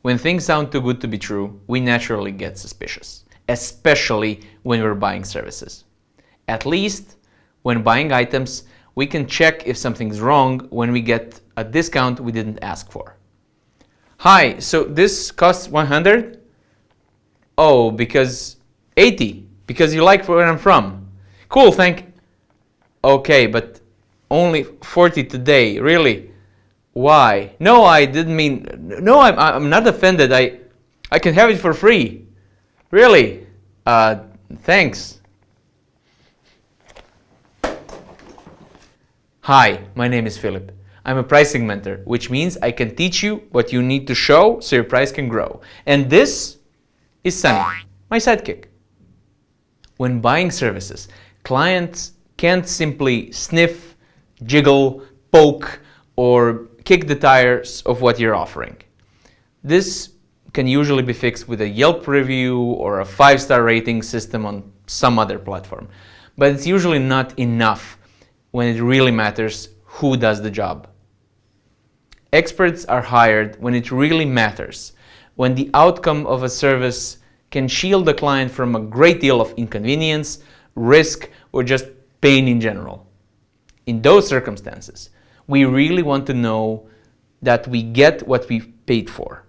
When things sound too good to be true, we naturally get suspicious, especially when we're buying services. At least, when buying items, we can check if something's wrong when we get a discount we didn't ask for. Hi, so this costs 100? Oh, because 80, because you like where I'm from. Cool, Okay, but only 40 today, really? Why? No, I didn't mean, no, I'm not offended. I can have it for free. Really? Thanks. Hi, my name is Philip. I'm a pricing mentor, which means I can teach you what you need to show so your price can grow. And this is Sunny, my sidekick. When buying services, clients can't simply sniff, jiggle, poke, or kick the tires of what you're offering. This can usually be fixed with a Yelp review or a 5-star rating system on some other platform. But it's usually not enough when it really matters who does the job. Experts are hired when it really matters, when the outcome of a service can shield the client from a great deal of inconvenience, risk, or just pain in general. In those circumstances, we really want to know that we get what we paid for.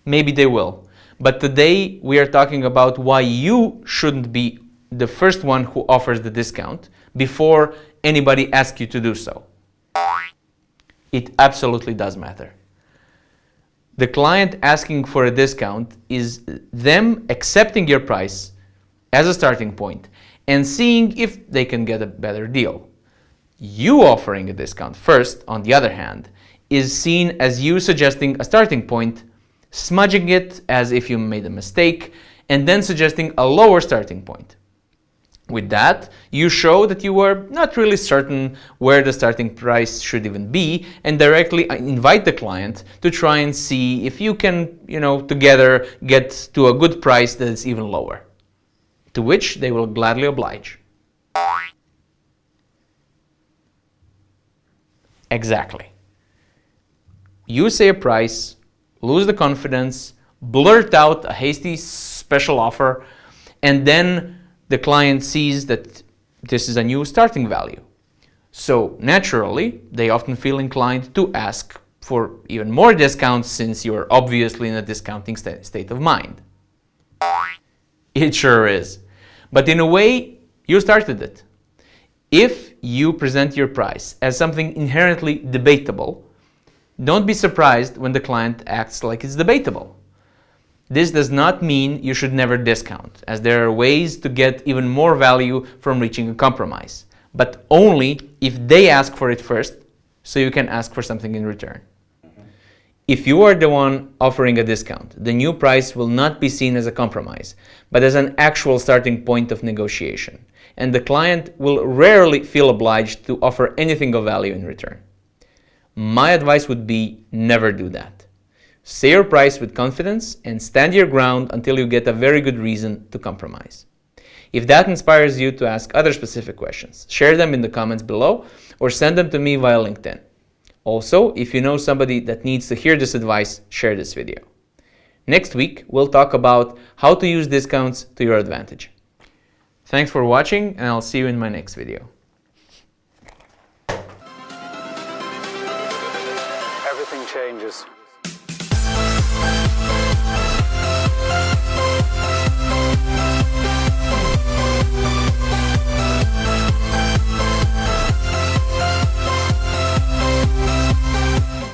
Maybe they will, but today we are talking about why you shouldn't be the first one who offers the discount before anybody asks you to do so. It absolutely does matter. The client asking for a discount is them accepting your price as a starting point and seeing if they can get a better deal. You offering a discount first, on the other hand, is seen as you suggesting a starting point, smudging it as if you made a mistake, and then suggesting a lower starting point. With that, you show that you are not really certain where the starting price should even be, and directly invite the client to try and see if you can, together get to a good price that is even lower, to which they will gladly oblige. Exactly. You say a price, lose the confidence, blurt out a hasty special offer, and then the client sees that this is a new starting value. So naturally, they often feel inclined to ask for even more discounts since you're obviously in a discounting state of mind. It sure is. But in a way, you started it. If you present your price as something inherently debatable, don't be surprised when the client acts like it's debatable. This does not mean you should never discount, as there are ways to get even more value from reaching a compromise, but only if they ask for it first, so you can ask for something in return. If you are the one offering a discount, the new price will not be seen as a compromise, but as an actual starting point of negotiation, and the client will rarely feel obliged to offer anything of value in return. My advice would be never do that. Say your price with confidence and stand your ground until you get a very good reason to compromise. If that inspires you to ask other specific questions, share them in the comments below or send them to me via LinkedIn. Also, if you know somebody that needs to hear this advice, share this video. Next week, we'll talk about how to use discounts to your advantage. Thanks for watching, and I'll see you in my next video. Everything changes.